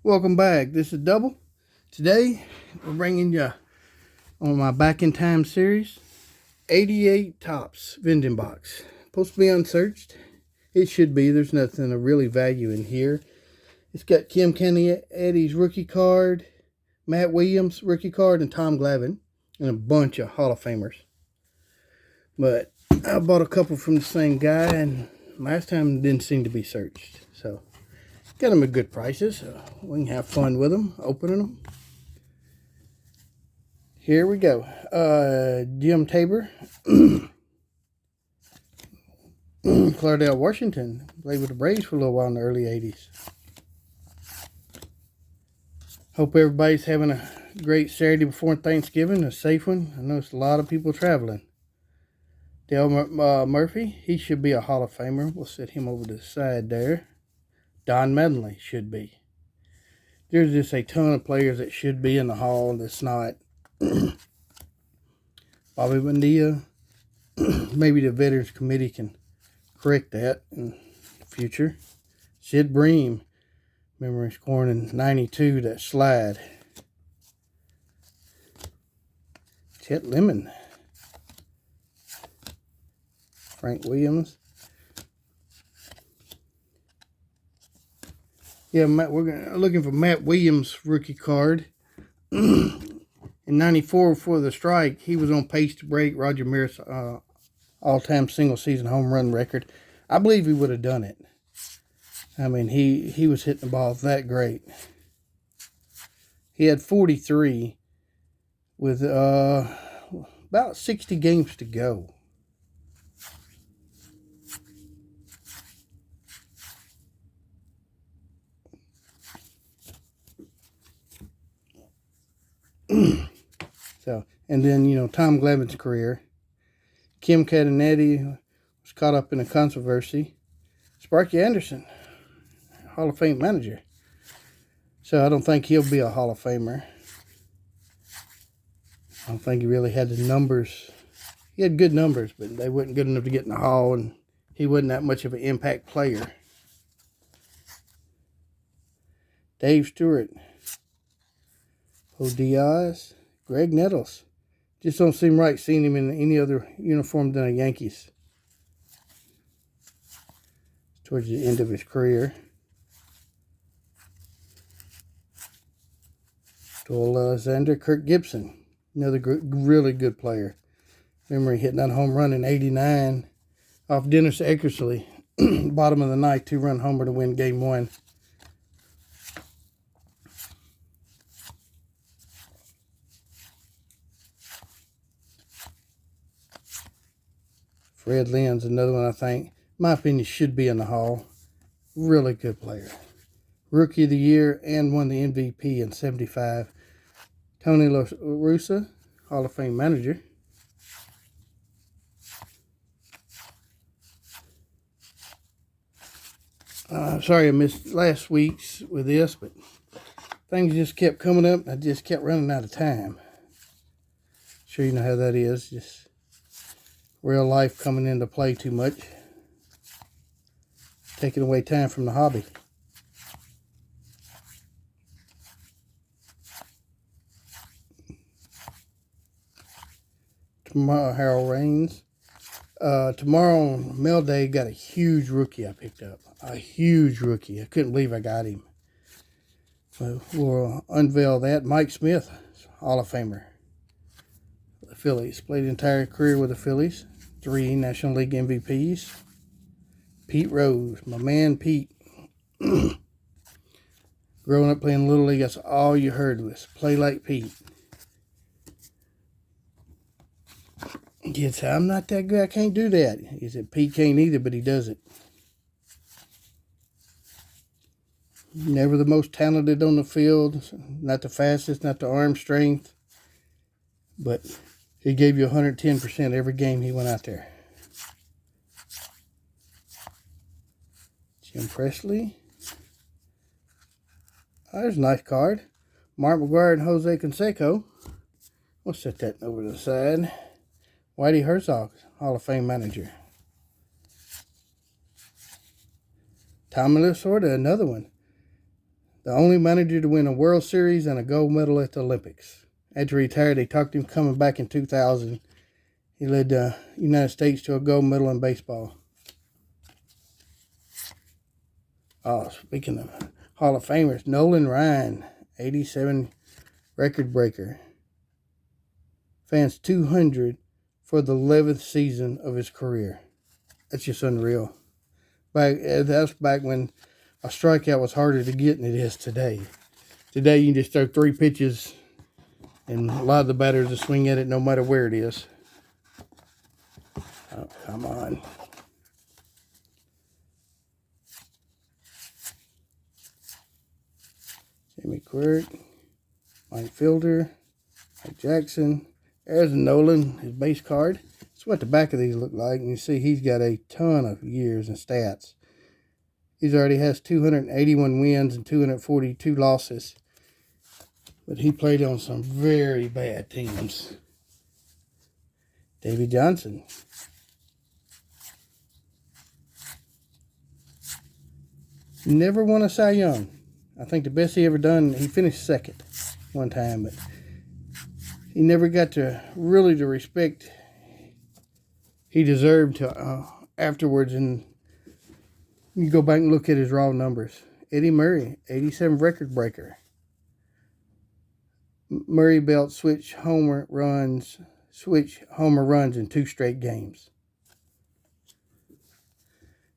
Welcome back. This is Double. Today, we're bringing you on my Back in Time series, 88 Tops vending box. Supposed to be unsearched. It should be. There's nothing of really value in here. It's got Kim Eddie's rookie card, Matt Williams rookie card, and Tom Glavine, and a bunch of Hall of Famers. But I bought a couple from the same guy, and last time didn't seem to be searched. So got them at good prices, so we can have fun with them, opening them. Here we go. Jim Tabor, Clardell, Washington. Played with the Braves for a little while in the early 80s. Hope everybody's having a great Saturday before Thanksgiving, a safe one. I know it's a lot of people traveling. Dale Murphy, he should be a Hall of Famer. We'll set him over to the side there. Don Medley should be. There's just a ton of players that should be in the Hall that's not. Bobby Bonilla. Maybe the Veterans Committee can correct that in the future. Sid Bream. Remember scoring in 92, that slide. Chet Lemon. Frank Williams. Yeah, we're looking for Matt Williams' rookie card. In 94, before the strike, he was on pace to break Roger Maris' all-time single-season home run record. I believe he would have done it. I mean, he was hitting the ball that great. He had 43 with about 60 games to go. So, and then, Tom Glavine's career. Kim Eddie was caught up in a controversy. Sparky Anderson, Hall of Fame manager. So I don't think he'll be a Hall of Famer. I don't think he really had the numbers. He had good numbers, but they weren't good enough to get in the Hall, and he wasn't that much of an impact player. Dave Stewart. Diaz, Greg Nettles. Just don't seem right seeing him in any other uniform than a Yankees. Towards the end of his career. Joel Alexander, Kirk Gibson. Another really good player. Remember he hit that home run in 89 off Dennis Eckersley. Bottom of the ninth, 2-run homer to win game 1. Fred Lynn's another one I think, in my opinion, should be in the Hall. Really good player. Rookie of the Year and won the MVP in 75. Tony La Russa, Hall of Fame manager. Sorry I missed last week's with this, but things just kept coming up. I just kept running out of time. Sure you know how that is. Just real life coming into play too much. Taking away time from the hobby. Tomorrow, Harold Raines. Tomorrow on Mail Day, got a huge rookie I picked up. A huge rookie. I couldn't believe I got him. So we'll unveil that. Mike Smith, Hall of Famer. The Phillies. Played the entire career with the Phillies. 3 National League MVPs. Pete Rose, my man Pete. Growing up playing Little League, that's all you heard was play like Pete. Kids say, I'm not that good, I can't do that. He said, Pete can't either, but he does it. Never the most talented on the field, not the fastest, not the arm strength, but he gave you 110% every game he went out there. Jim Presley. Oh, there's a nice card. Mark Maguire and Jose Canseco. We'll set that over to the side. Whitey Herzog, Hall of Fame manager. Tommy Lasorda, another one. The only manager to win a World Series and a gold medal at the Olympics. After he retired, they talked him coming back in 2000. He led the United States to a gold medal in baseball. Oh, speaking of Hall of Famers, Nolan Ryan, 87 record breaker. Fans 200 for the 11th season of his career. That's just unreal. That's back when a strikeout was harder to get than it is today. Today you can just throw 3 pitches and a lot of the batters will swing at it no matter where it is. Oh, come on. Jimmy Quirk, Mike Fielder, Mike Jackson. There's Nolan, his base card. That's what the back of these look like. And you see he's got a ton of years and stats. He's already has 281 wins and 242 losses. But he played on some very bad teams. Davey Johnson. Never won a Cy Young. I think the best he ever done, he finished second one time, but he never got to really the respect he deserved to afterwards. And you go back and look at his raw numbers. Eddie Murray, 87 record breaker. Murray belt switch homer runs in 2 straight games.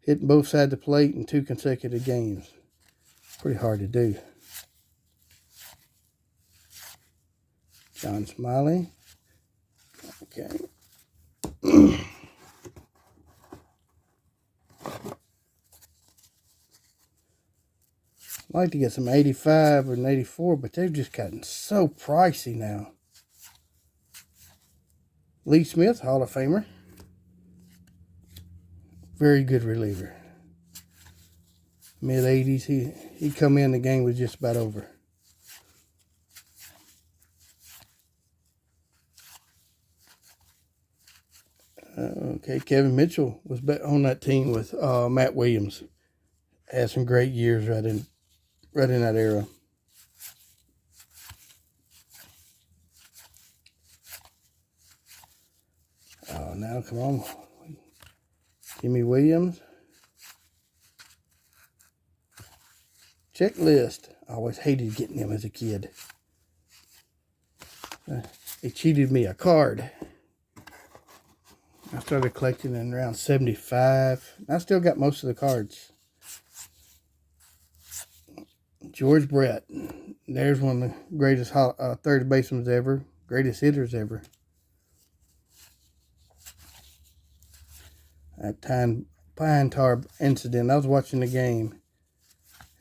Hitting both sides of the plate in 2 consecutive games. Pretty hard to do. John Smiley. Okay. I'd like to get some 85 or an 84, but they've just gotten so pricey now. Lee Smith, Hall of Famer. Very good reliever. Mid-80s, he come in, the game was just about over. Okay, Kevin Mitchell was on that team with Matt Williams. Had some great years right in that era. Oh, now come on. Jimmy Williams. Checklist. I always hated getting them as a kid. They cheated me a card. I started collecting in around 75. I still got most of the cards. George Brett. There's one of the greatest third basemen ever. Greatest hitters ever. That Pine Tar incident. I was watching the game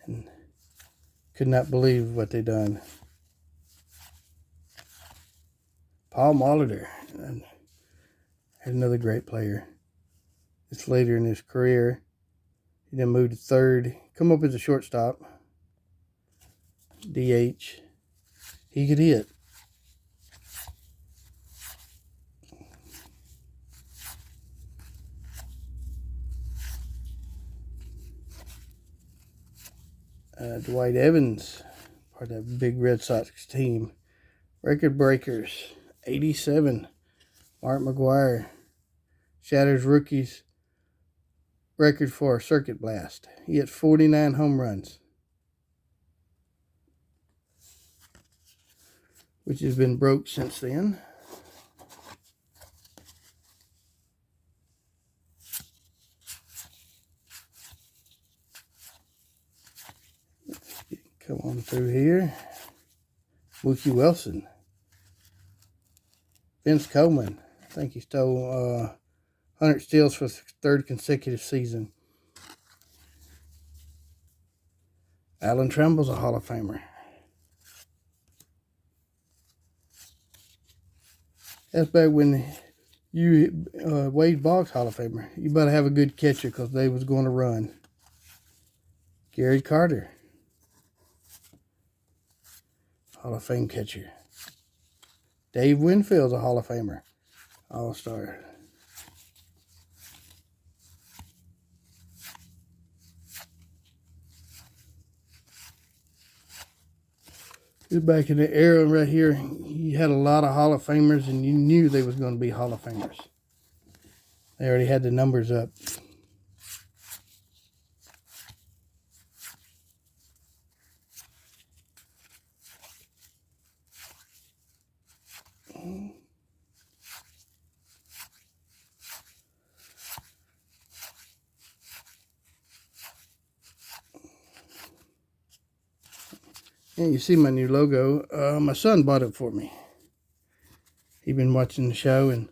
and could not believe what they done. Paul Molitor. Another great player. It's later in his career. He then moved to third. Come up as a shortstop. DH. He could hit. Dwight Evans, part of that big Red Sox team. Record breakers, 87. Mark Maguire shatters rookie's record for a circuit blast. He hit 49 home runs, which has been broke since then. Come on through here. Mookie Wilson. Vince Coleman. I think he stole 100 steals for the 3rd consecutive season. Alan Trammell's a Hall of Famer. That's back when Wade Boggs Hall of Famer. You better have a good catcher because they was going to run. Gary Carter. Hall of Fame catcher. Dave Winfield's a Hall of Famer. All-Star. It was back in the era right here. You had a lot of Hall of Famers, and you knew they was going to be Hall of Famers. They already had the numbers up. And you see my new logo. My son bought it for me. He'd been watching the show and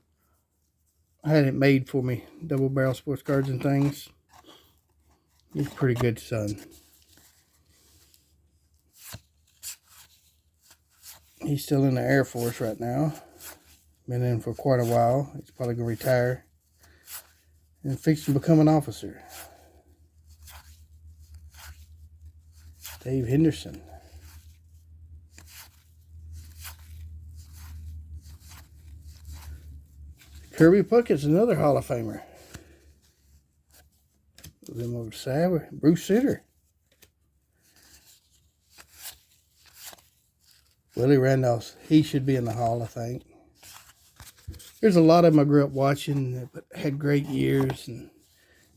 I had it made for me. Double barrel sports cards and things. He's a pretty good son. He's still in the Air Force right now. Been in for quite a while. He's probably going to retire and fix to become an officer. Dave Henderson. Kirby Puck is another Hall of Famer. Them over Sauer. Bruce Sitter. Willie Randolph. He should be in the Hall, I think. There's a lot of them I grew up watching that had great years and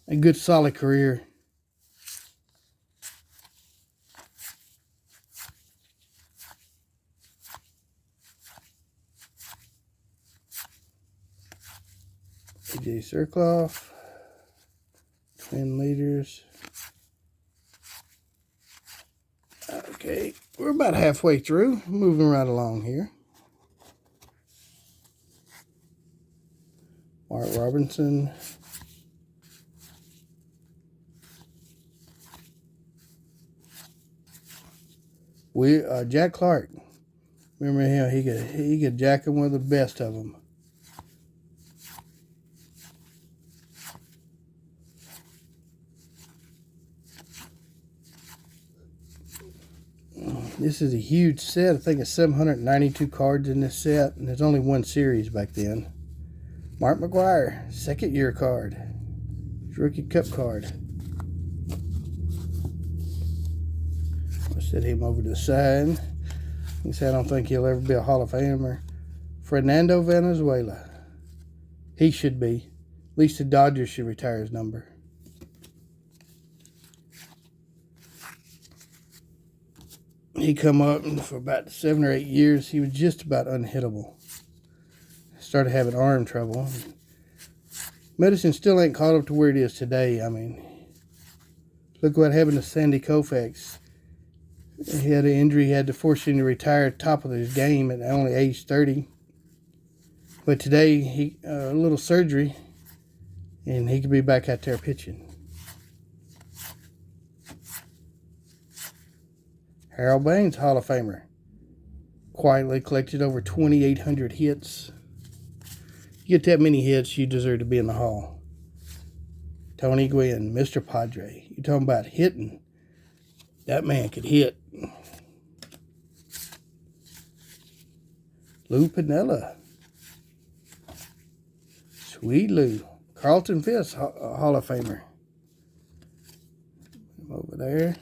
a good solid career. AJ Surkloff, Twin Leaders. Okay, we're about halfway through, moving right along here. Mark Robinson. Jack Clark. Remember him? He could jack him with the best of them. This is a huge set. I think it's 792 cards in this set, and there's only one series back then. Mark Maguire, second year card. Rookie Cup card. I'll set him over to the side. He said, I don't think he'll ever be a Hall of Famer. Fernando Valenzuela. He should be. At least the Dodgers should retire his number. He come up and for about 7 or 8 years. He was just about unhittable. Started having arm trouble. Medicine still ain't caught up to where it is today. I mean, look what happened to Sandy Koufax. He had an injury. He had to force him to retire top of his game at only age 30. But today, he a little surgery, and he could be back out there pitching. Harold Baines, Hall of Famer. Quietly collected over 2,800 hits. You get that many hits, you deserve to be in the Hall. Tony Gwynn, Mr. Padre. You talking about hitting. That man could hit. Lou Piniella. Sweet Lou. Carlton Fisk, Hall of Famer. Over there.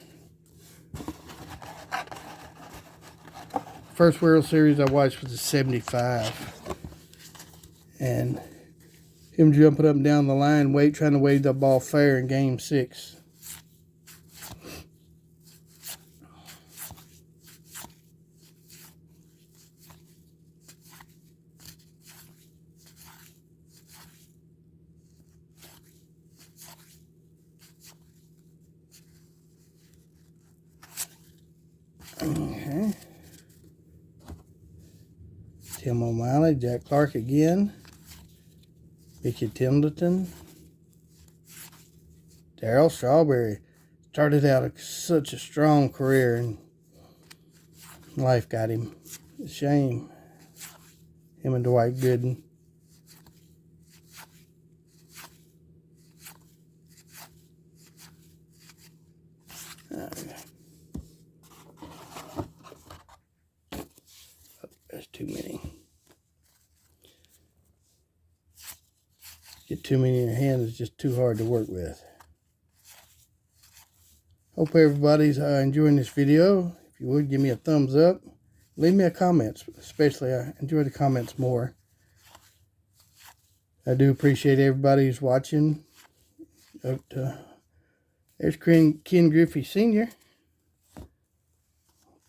First World Series I watched was the 75. And him jumping up and down the line, trying to wave the ball fair in Game 6. Okay. Tim O'Malley, Jack Clark again. Mickey Templeton. Darryl Strawberry. Started out such a strong career and life got him. It's a shame. Him and Dwight Gooden. There's too many. Get too many in your hand, it's just too hard to work with. Hope everybody's enjoying this video. If you would, give me a thumbs up. leave me a comment. Especially, I enjoy the comments more. I do appreciate everybody who's watching. There's Ken Griffey Sr.,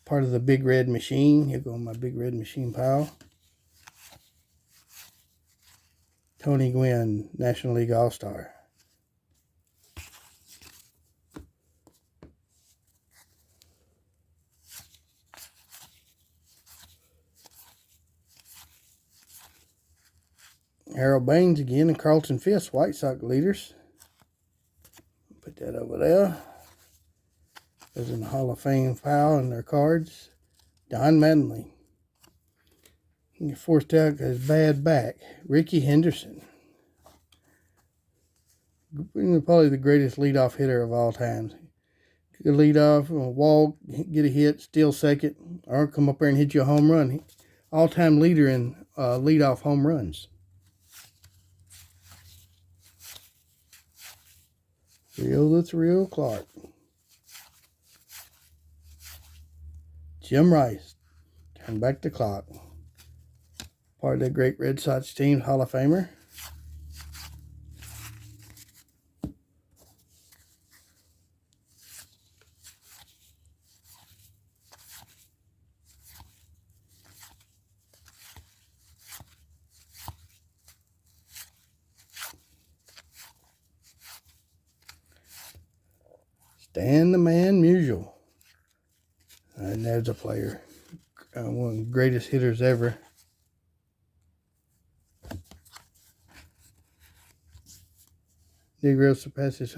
part of the Big Red Machine. He'll go in my Big Red Machine pile. Tony Gwynn, National League All-Star. Harold Baines again, and Carlton Fisk, White Sox leaders. Put that over there. Those in the Hall of Fame pile and their cards. Don Mattingly. He got forced out because of his bad back. Ricky Henderson. Probably the greatest leadoff hitter of all time. Could lead off, walk, get a hit, steal second, or come up there and hit you a home run. All-time leader in leadoff home runs. The Thrill Clark. Jim Rice. Turn back the clock. Part of the great Red Sox team, Hall of Famer. Stan the Man Musial. And there's a player. One of the greatest hitters ever. Negro surpasses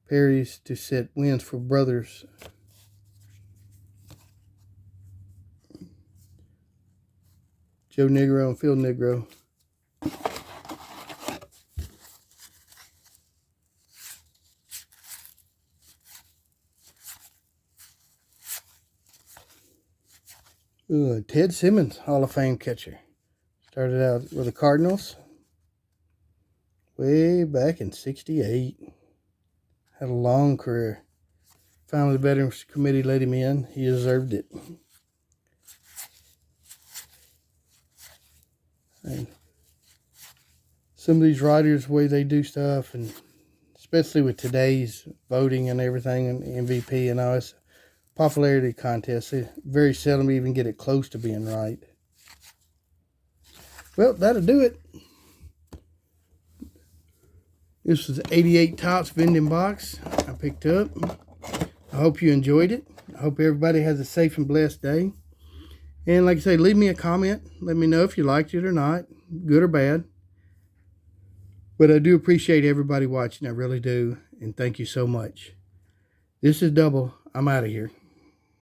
Perry's to set wins for brothers. Joe Negro and Phil Negro. Ted Simmons, Hall of Fame catcher. Started out with the Cardinals way back in '68. Had a long career. Finally, the Veterans Committee let him in. He deserved it. And some of these writers, the way they do stuff, and especially with today's voting and everything, and MVP and all this popularity contests, they very seldom even get it close to being right. Well, that'll do it. This was 88 Topps vending box I picked up. I hope you enjoyed it. I hope everybody has a safe and blessed day. And like I say, leave me a comment. Let me know if you liked it or not, good or bad. But I do appreciate everybody watching. I really do. And thank you so much. This is Double. I'm out of here.